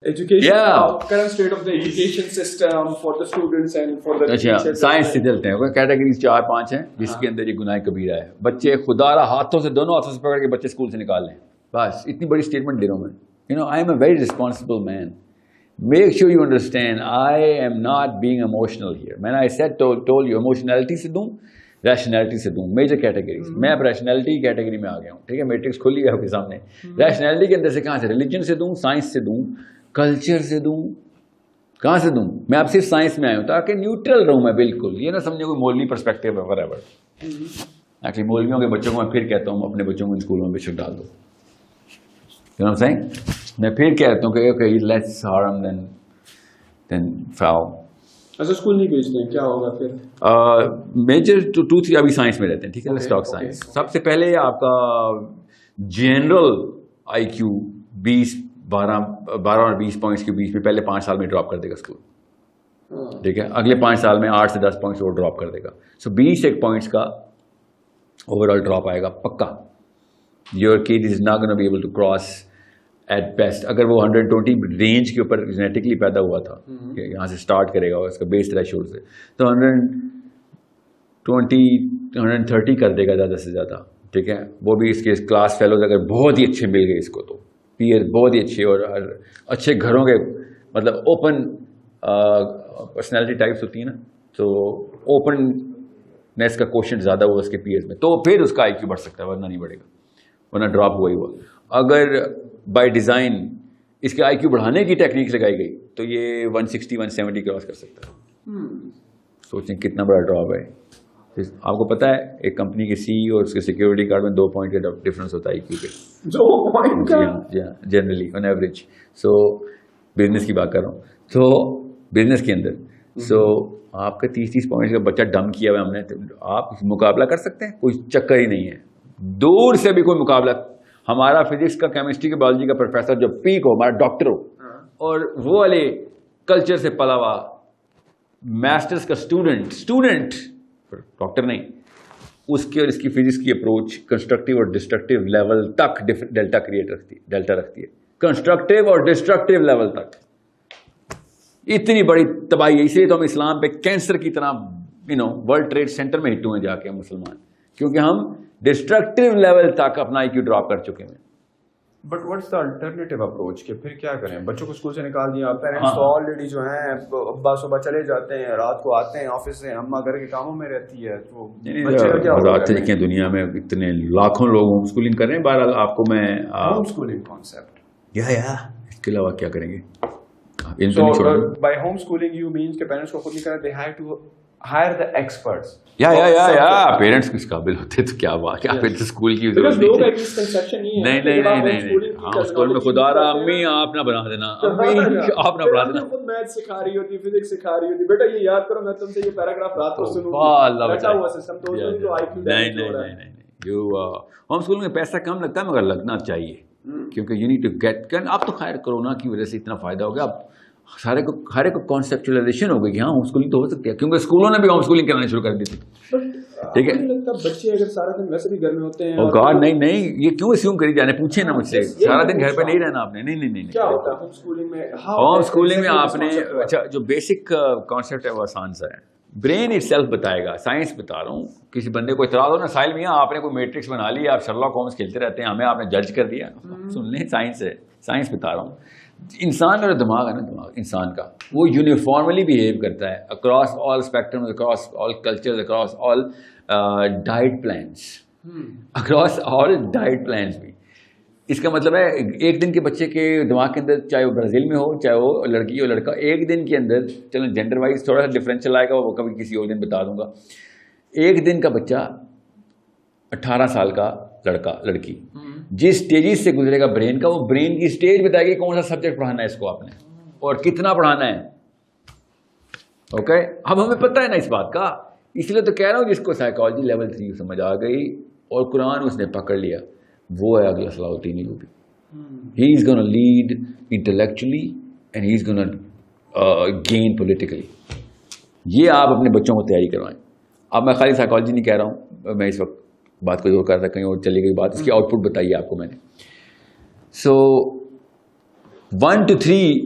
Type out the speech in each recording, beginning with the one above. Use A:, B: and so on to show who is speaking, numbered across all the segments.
A: Education,
B: Yeah.
A: current state of the education system for the students and for the
B: اچھا
A: teachers.
B: Science سے چلتے ہیں. Categories 4-5 ہیں جس کے اندر یہ گناہ کبیرہ ہے. بچے خدا را ہاتھوں سے دونوں ہاتھوں سے پکڑ کے بچے اسکول سے نکال لیں. بس اتنی بڑی اسٹیٹمنٹ دے رہا ہوں میں. You know I am a very responsible man. Make sure you understand I am not being emotional here. میں نے I said told you emotionality سے دوں, ریشنلٹی سے دوں, میجر کیٹیگریز. میں اب ریشنلٹی کیٹیگری میں آ گیا ہوں. ٹھیک ہے, میٹرکس کھلی ہے آپ کے سامنے. ریشنلٹی کے اندر سے کہاں سے؟ ریلیجن سے دوں, سائنس سے دوں, کلچر سے دوں, کہاں سے دوں؟ میں اب صرف سائنس میں آیا ہوں تاکہ نیوٹرل رہوں میں بالکل. یہ نہ سمجھے کوئی مولوی پرسپیکٹو ہے whatever. ایکچولی مولویوں کے بچوں کو میں پھر کہتا ہوں اپنے بچوں کو ان اسکولوں میں بے شک ڈال دو. You know what I'm saying? میں پھر کہتا ہوں کہ okay, let's harm then foul.
A: اچھا اسکول نہیں بھیجتے ہیں, کیا ہوگا پھر؟
B: میجر 2-3 ابھی سائنس میں رہتے ہیں. ٹھیک ہے, لیٹس ٹاک سائنس. سب سے پہلے آپ کا جنرل آئی کیو 12 اور 20 پوائنٹس کے بیچ میں پہلے 5 سال میں ڈراپ کر دے گا اسکول. ٹھیک ہے, اگلے 5 سال میں 8 سے 10 پوائنٹس اور ڈراپ کر دے گا. سو 21 پوائنٹس کا اوور آل ڈراپ آئے گا پکا. Your kid is not gonna be able to cross at best. اگر وہ 120 رینج کے اوپر جینیٹکلی پیدا ہوا تھا کہ یہاں سے اسٹارٹ کرے گا اس کا بیس تھریشولڈ سے, تو 130 کر دے گا زیادہ سے زیادہ. ٹھیک ہے, وہ بھی اس کے کلاس فیلوز اگر بہت ہی اچھے مل گئے اس کو, تو پیئر بہت ہی اچھے اور اچھے گھروں کے, مطلب اوپن پرسنالٹی ٹائپس ہوتی ہیں نا, تو اوپننیس کا کوشچن زیادہ ہوا اس کے پیئرز میں, تو پھر اس کا آئی کیو بڑھ سکتا ہے, ورنہ نہیں بڑھے گا, ورنہ ڈراپ ہوا ہی ہوا. اگر بائی ڈیزائن اس کے آئی کیو بڑھانے کی ٹیکنیک لگائی گئی تو یہ 160-170 کراس کر سکتا ہے. سوچیں کتنا بڑا ڈراپ ہے. آپ کو پتا ہے ایک کمپنی کے سی اور اس کے سیکورٹی گارڈ میں 2 پوائنٹ کا ڈفرنس ہوتا ہے آئی کیو پہ,
A: 2 پوائنٹ کا
B: generally on average. So business کی بات کر رہا ہوں, تو بزنس کے اندر سو آپ کا 30 پوائنٹ کا بچہ ڈم کیا ہوا ہم نے, آپ مقابلہ کر سکتے ہیں؟ کوئی چکر ہی نہیں ہے, دور سے بھی کوئی مقابلہ. ہمارا فزکس کا, کیمسٹری کا, بایولوجی کا پروفیسر جو پیک ہو, ہمارا ڈاکٹر ہو, اور وہ والے کلچر سے پلا ہوا ماسٹرز کا اسٹوڈنٹ ڈاکٹر نہیں, اس کی اور اس کی فزکس کی اپروچ کنسٹرکٹیو اور ڈسٹرکٹیو لیول تک ڈیلٹا رکھتی ہے. کنسٹرکٹیو اور ڈسٹرکٹیو لیول تک اتنی بڑی تباہی ہے. اس لیے تو ہم اسلام پہ کینسر کی طرح ورلڈ ٹریڈ سینٹر میں ہٹ ہوئے جا کے ہم مسلمان, کیونکہ ہم ڈسٹرکٹیو لیول تک اپنا آئی کیو ڈراپ کر چکے ہیں.
C: But what's the alternative approach کہ پھر کیا کریں؟ بچوں کو اسکول سے نکال دیا, پیرنٹس تو آلریڈی جو ہیں ابا صبح چلے جاتے ہیں, رات کو آتے ہیں آفس سے, اماں گھر کے کاموں میں رہتی ہے, تو بچے کا کیا ہوگا؟
B: دیکھیں دنیا میں اتنے لاکھوں لوگ ہوم اسکولنگ کر رہے ہیں. بہرحال آپ کو میں
C: ہوم اسکولنگ کانسیپٹ
B: اس کے علاوہ کیا کریں گے؟
C: By home schooling you means کہ پیرنٹس کو خود نہیں کرنا, they have to hire the experts.
B: Parents کس قابل ہوتے تو کیا بات, کیا پھر اسکول کی ضرورت نہیں. ہاں اسکول میں خدا رہا امی آپ نہ بنا دینا, آپ نہ پڑھا دینا.
A: خود میتھ سکھا رہی ہوتی, فزکس سکھا رہی ہوتی, بیٹا یہ یاد کرو, میں تم سے یہ پیراگراف رات کو سنوں گی.
B: نہیں, ہوم اسکول میں پیسہ کم لگتا ہے مگر لگنا چاہیے, کیونکہ یو نیڈ ٹو گیٹ. اب تو خیر کورونا کی وجہ سے اتنا فائدہ ہو گیا, اب ہر ایک کو کانسیپچولائزیشن ہو گئی کہ ہاں ہوم اسکولنگ تو ہو سکتی ہے, کیونکہ اسکولوں نے بھی ہوم اسکولنگ کرنا شروع کر دی تھی. ٹھیک ہے,
A: بچے اگر سارا دن ویسے بھی گھر میں ہوتے ہیں,
B: نہیں, یہ کیوں اسیوم کری جانے, پوچھیں نا مجھ سے, سارا دن گھر پہ نہیں رہنا آپ نے. نہیں,
A: کیا ہوتا ہے ہوم اسکولنگ میں؟
B: ہوم اسکولنگ میں آپ نے, اچھا جو بیسک کانسیپٹ ہے وہ آسان سا ہے, برین اٹ سیلف بتائے گا. سائنس بتا رہا ہوں, کسی بندے کو اعتراض ہو نا, ساحل میاں آپ نے کوئی میٹرکس بنا لی, آپ شرلاک ہومز کھیلتے رہتے ہیں, ہمیں آپ نے جج کر دیا. سن لیں, سائنس ہے, سائنس بتا رہا ہوں. انسان کا جو دماغ ہے نا, دماغ انسان کا وہ یونیفارملی بیہیو کرتا ہے across all spectrum, across all culture, across all diet plans, across all diet plans بھی. اس کا مطلب ہے ایک دن کے بچے کے دماغ کے اندر, چاہے وہ برازیل میں ہو, چاہے وہ لڑکی ہو لڑکا, ایک دن کے اندر, چلو جینڈر وائز تھوڑا سا ڈفرینشیل آئے گا, وہ کبھی کسی اور دن بتا دوں گا. ایک دن کا بچہ 18 سال کا لڑکا لڑکی جس اسٹیجز سے گزرے گا برین کا, وہ برین کی اسٹیج بتائے گی کون سا سبجیکٹ پڑھانا ہے اس کو آپ نے اور کتنا پڑھانا ہے. اوکے, اب ہمیں پتہ ہے نا اس بات کا, اس لیے تو کہہ رہا ہوں جس کو سائیکالوجی لیول 3 سمجھ آ گئی اور قرآن اس نے پکڑ لیا, وہ ہے اگلا صلاح الدین ایوبی. He is gonna lead intellectually and he is gonna gain politically. یہ آپ اپنے بچوں کو تیاری کروائیں. اب میں خالی سائیکالوجی نہیں کہہ رہا ہوں, میں اس وقت بات کو زور کر رہا تھا, کہیں اور چلی گئی بات, اس کی آؤٹ پٹ بتائیے آپ کو میں نے. سو 1 to 3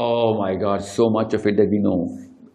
B: oh my God, so much of it that we know।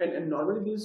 A: And normally these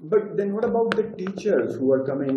A: But then what about the teachers who are coming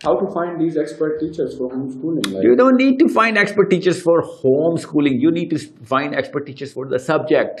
A: How to find these expert teachers for homeschooling? Like,
B: You don't need to find expert teachers for homeschooling. You need to find expert teachers for the subject.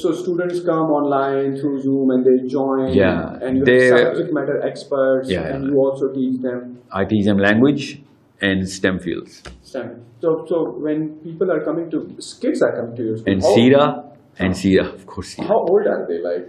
A: So students come online through Zoom and they join. And you have subject matter experts. And you also teach them.
B: I teach them language and STEM fields.
A: STEM. So when people are coming to, kids are coming to your school.
B: And Sira, of course.
A: How old are they? Like,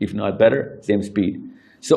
B: if not better, same speed. So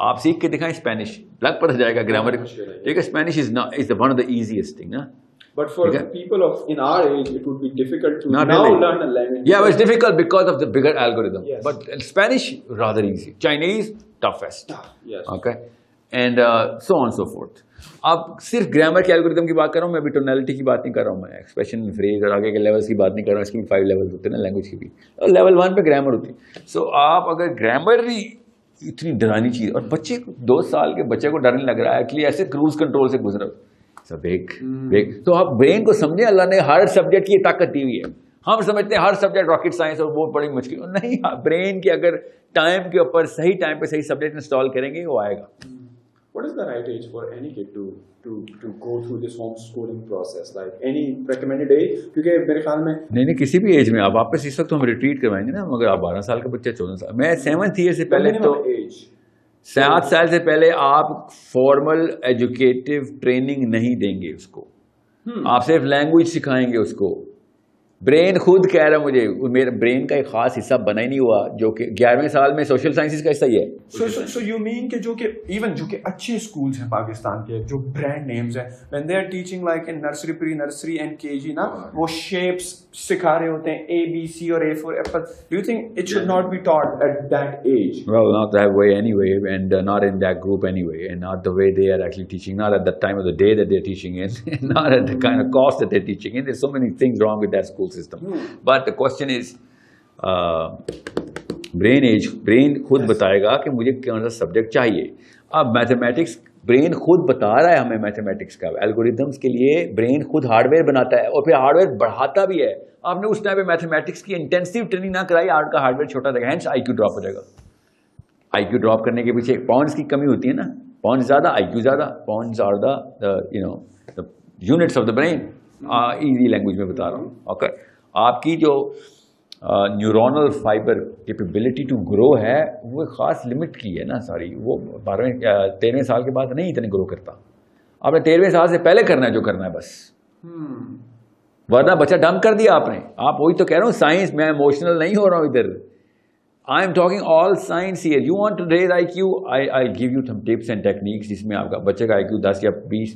B: آپ سیکھ کے دکھائیں Spanish, لگ پتہ جائے گا grammar. ٹھیک ہے, Spanish is one of the easiest thing نا.
A: But for people in our age, it would be difficult to now learn a language.
B: Yeah, but it's difficult because of the bigger algorithm. Yes. But Spanish, rather easy. Chinese, toughest.
A: Yes.
B: Okay. And so on and so forth. اب صرف grammar کے algorithm کی بات کر رہا ہوں میں, ابھی ٹونیلٹی کی بات نہیں کر رہا ہوں میں, ایکسپریشن, فریز اور آگے کے لیولس کی بات نہیں کر رہا ہوں. اس کی بھی 5 لیولز ہوتے ہیں نا لینگویج کی بھی, اور لیول 1 پہ گرامر ہوتی ہے. سو آپ اگر گرامر بھی اتنی ڈرانی چیز, اور بچے 2 سال کے بچے کو ڈر نہیں لگ رہا ہے ایکچولی, ایسے کروز کنٹرول سے گزرا. تو آپ برین کو سمجھیں, اللہ نے ہر سبجیکٹ کی طاقت دی ہوئی ہے. ہم سمجھتے ہیں ہر سبجیکٹ راکٹ سائنس اور وہ بڑی مشکل نہیں. برین کی اگر ٹائم کے اوپر صحیح ٹائم پہ صحیح سبجیکٹ انسٹال کریں گے وہ آئے گا.
A: What is the right age for any kid to go through this homeschooling process? Like any recommended age? کیونکہ میرے خیال میں
B: نہیں کسی بھی ایج میں. آپ واپس اس وقت ہم ریٹریٹ کروائیں گے نا, مگر آپ 12 سال کا بچہ 14 سال, میں 7th ایئر سے پہلے تو 7 سال سے پہلے آپ فارمل ایجوکیٹو ٹریننگ نہیں دیں گے اس کو. آپ صرف لینگویج سکھائیں گے اس کو. برین خود کہہ رہا مجھے, میرا برین کا ایک خاص حصہ بنا ہی نہیں ہوا, جو کہ 11ویں سال میں سوشل سائنسز کا حصہ ہی ہے.
C: سو یو مین کہ جو کہ ایون جو کہ اچھے اسکولس ہیں پاکستان کے, جو برانڈ نیمز ہیں, when they are teaching like in nursery, pre nursery and KG نا, وہ shapes سکھا رہے ہوتے ہیں, A B C اور A for apple. Do you think it should not be taught at that age?
B: Well, not that way anyway, and not in that group anyway, and not the way they are actually teaching, not at the time of the day that they're teaching in, not at the kind of cost that they're teaching in. There's so many things wrong with that school system. But the question is, brain age, brain خود بتائے گا کہ مجھے کون سا subject چاہیے. اب mathematics, brain خود بتا رہا ہے ہمیں میتھمیٹکس کا. الگوریتھمس کے لیے برین خود ہارڈ ویئر بناتا ہے اور پھر ہارڈ ویئر بڑھاتا بھی ہے. آپ نے اس ٹائم پہ میتھمیٹکس کی انٹینسیو ٹریننگ نہ کرائی, آپ کا ہارڈ ویئر چھوٹا رہے گا, ہینس آئی کیو ڈراپ ہو جائے گا. آئی کیو ڈراپ کرنے کے پیچھے پاؤنڈس کی کمی ہوتی ہے نا, پاؤنڈ زیادہ آئی کیو زیادہ. Pounds are the units of the brain. Easy language میں بتا رہا ہوں. اوکے, آپ کی جو neuronal fibre capability to grow ہے وہ خاص لمٹ کی ہے نا ساری. وہ 13ویں سال کے بعد نہیں اتنے گرو کرتا. آپ نے 13ویں سال سے پہلے کرنا ہے جو کرنا ہے بس, ورنہ بچہ ڈمپ کر دیا آپ نے. آپ وہی تو کہہ رہا ہوں سائنس, میں ایموشنل نہیں ہو رہا ہوں ادھر. I am talking all science here. You want to raise I Q, I give you some tips and techniques جس میں آپ کا بچے کا آئی کیو 10 یا 20,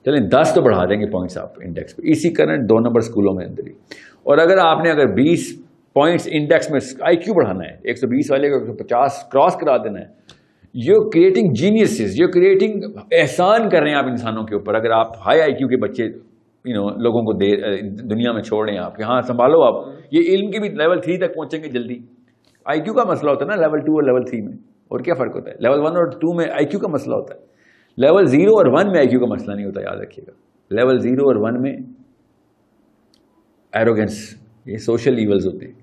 B: چلیں 10 تو بڑھا دیں گے پوائنٹس آپ انڈیکس پہ. اسی کرنٹ 2 نمبر اسکولوں میں اندر ہی. اور اگر آپ نے 20 پوائنٹس انڈیکس میں آئی کیو بڑھانا ہے, 120 والے کو 150 کراس کرا دینا ہے, یو کریٹنگ جینیسز, یو کریٹنگ, احسان کر رہے ہیں آپ انسانوں کے اوپر. اگر آپ ہائی آئی کیو کے بچے لوگوں کو دنیا میں چھوڑ رہے ہیں آپ کہ ہاں سنبھالو آپ, یہ علم کی بھی لیول 3 تک پہنچیں گے جلدی. آئی کیو کا مسئلہ ہوتا ہے نا لیول 2 اور لیول 3 میں, اور کیا فرق ہوتا ہے؟ لیول 1 اور 2 میں آئی کیو کا مسئلہ ہوتا ہے, لیول 0 اور 1 میں آئی کیو کا مسئلہ نہیں ہوتا, یاد رکھیے گا. لیول 0 اور 1 میں ایروگنس, یہ سوشل ایولز ہوتے ہیں,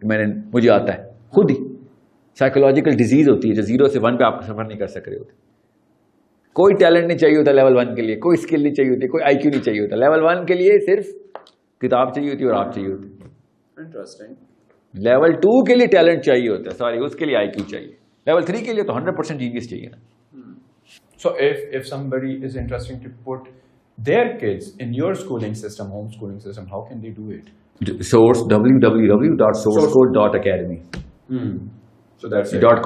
B: مجھے آتا ہے خود ہی. سائیکولوجیکل ڈیزیز ہوتی ہے جو 0 سے 1 پہ آپ سفر نہیں کر سک رہے ہوتے. کوئی ٹیلنٹ نہیں چاہیے ہوتا لیول 1 کے لیے, کوئی اسکل نہیں چاہیے ہوتی, کوئی آئی کیو نہیں چاہیے ہوتا. لیول 1 کے لیے صرف کتاب چاہیے ہوتی ہے اور آپ چاہیے ہوتے.
A: انٹرسٹنگ.
B: لیول 2 کے لیے ٹیلنٹ چاہیے ہوتا ہے, سوری اس کے لیے آئی کیو چاہیے. لیول 3 کے لیے تو 100% جینیس چاہیے نا.
C: So if somebody is interested to put their kids in your schooling system, homeschooling system, how can they do it?
B: Source www.sourcecode.academy.
C: So that's it.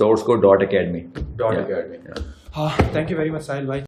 B: sourcecode.academy.
C: Thank you very much, Sahil bhai.